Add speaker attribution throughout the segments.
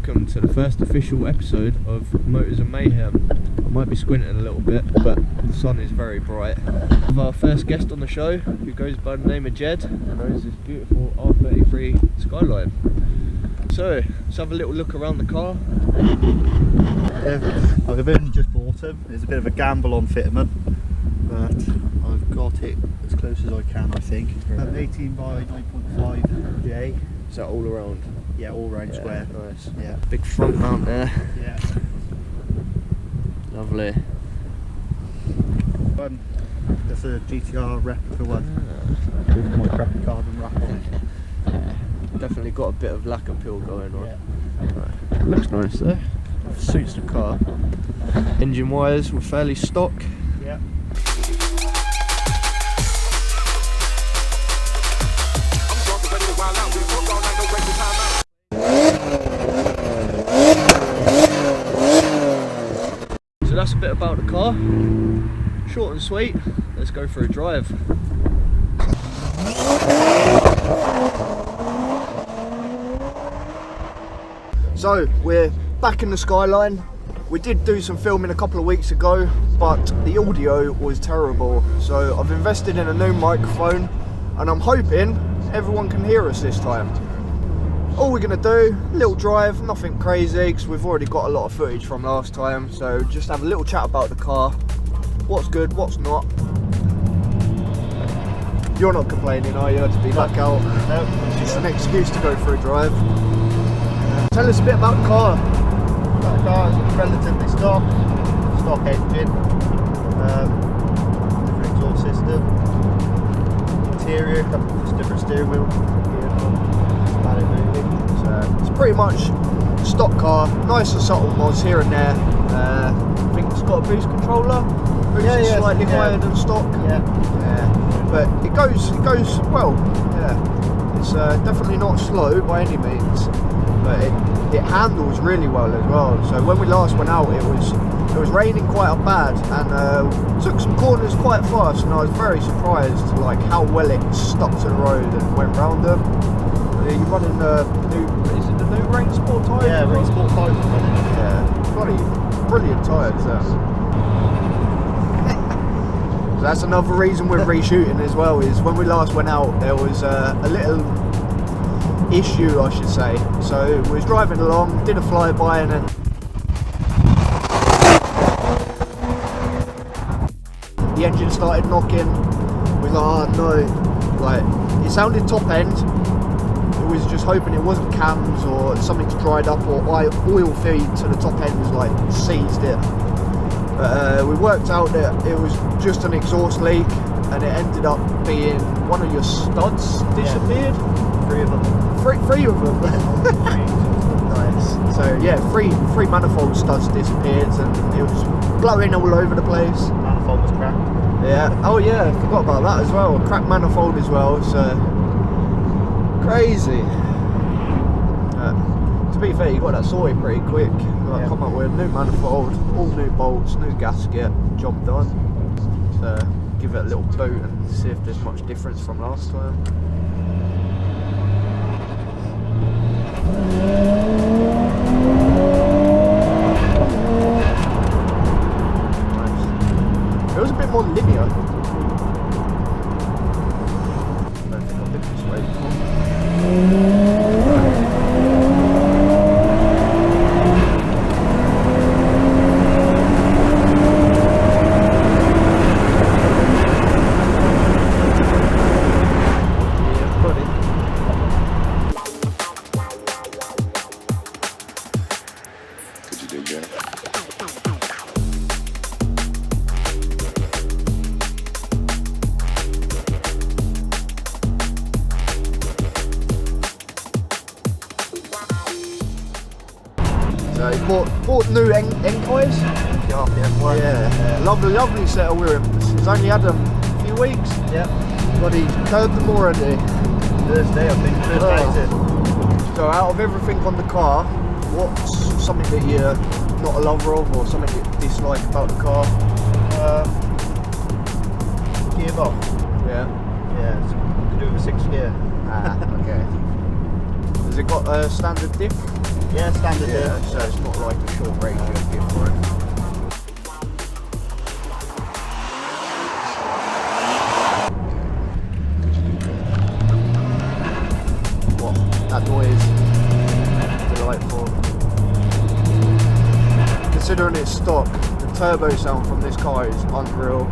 Speaker 1: welcome to the first official episode of Motors and Mayhem. I might be squinting a little bit, but the sun is very bright. We have our first guest on the show, who goes by the name of Jed, and owns this beautiful R33 Skyline. So, let's have a little look around the car.
Speaker 2: I've only just bought him. It's a bit of a gamble on fitment, but I've got it as close as I can, I think. An 18 by 9.5 J.
Speaker 1: Is that all around?
Speaker 2: Yeah, all round square.
Speaker 1: Nice.
Speaker 2: Yeah.
Speaker 1: Big front mount there.
Speaker 2: Yeah.
Speaker 1: Lovely.
Speaker 2: That's a GTR replica one. With my crappy carbon wrap on it.
Speaker 1: Definitely got a bit of lack appeal going on.
Speaker 2: Yeah.
Speaker 1: Right. Looks nice though. Suits the car. Engine wires were fairly stock.
Speaker 2: Yeah.
Speaker 1: So that's a bit about the car. Short and sweet. Let's go for a drive.
Speaker 3: So we're back in the Skyline. We did do some filming a couple of weeks ago, but the audio was terrible. So I've invested in a new microphone and I'm hoping everyone can hear us this time. All we're gonna do, a little drive, nothing crazy, because we've already got a lot of footage from last time. So just have a little chat about the car, what's good, what's not. You're not complaining, are you, to be back out?
Speaker 2: No.
Speaker 3: It's just an excuse to go for a drive. Tell us a bit about the car.
Speaker 2: That car is relatively stock engine, different exhaust system, interior, just different steering wheel,
Speaker 3: So it's pretty much a stock car, nice and subtle mods here and there. I think it's got a boost controller, boost slightly higher than stock. But it goes well. Yeah, it's definitely not slow by any means, but it handles really well as well. So when we last went out, it was raining quite up bad, and took some corners quite fast, and I was very surprised like how well it stuck to the road and went round them. You're running the new Rain Sport tyres?
Speaker 2: Yeah, Rain Sport tyres.
Speaker 3: Yeah, bloody brilliant tyres there. So that's another reason we're reshooting as well, is when we last went out there was a little issue, I should say. So we was driving along, did a flyby, and then the engine started knocking. We was like, oh no, like it sounded top end. We was just hoping it wasn't cams or something's dried up, or oil feed to the top end was like seized it. But we worked out that it was just an exhaust leak, and it ended up being one of your studs disappeared.
Speaker 2: Three of them.
Speaker 3: Three of them. Nice. So yeah, three manifold studs disappeared, and it was blowing all over the place.
Speaker 2: Manifold was cracked.
Speaker 3: Yeah. Oh yeah, I forgot about that as well. Cracked manifold as well. So crazy. To be fair, you got that sorted pretty quick. Like, come up with a new manifold, all new bolts, new gasket, job done. So give it a little boot and see if there's much difference from last time. Nice. It was a bit more linear. I don't think I've been this way before. So bought new end coils. Yeah, lovely set of wheels. He's only had them a few weeks.
Speaker 2: Yeah.
Speaker 3: But he's curved them already.
Speaker 2: Thursday, I think. Thursday.
Speaker 3: So out of everything on the car, what's something that you're not a lover of, or something you dislike about the car?
Speaker 2: Gearbox.
Speaker 3: Yeah.
Speaker 2: Yeah, it's to do with 6th gear.
Speaker 3: Ah, okay. Has it got a standard diff?
Speaker 2: Yeah, standard.
Speaker 3: Yeah, so it's not like a short range you have to give for it. What? That noise. Delightful. Considering it's stock, the turbo sound from this car is unreal.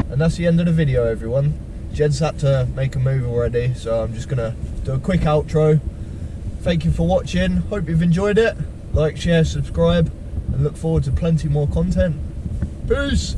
Speaker 1: And that's the end of the video, everyone. Jed's had to make a move already, so I'm just gonna do a quick outro. Thank you for watching. Hope you've enjoyed it. Like, share, subscribe, and look forward to plenty more content. Peace!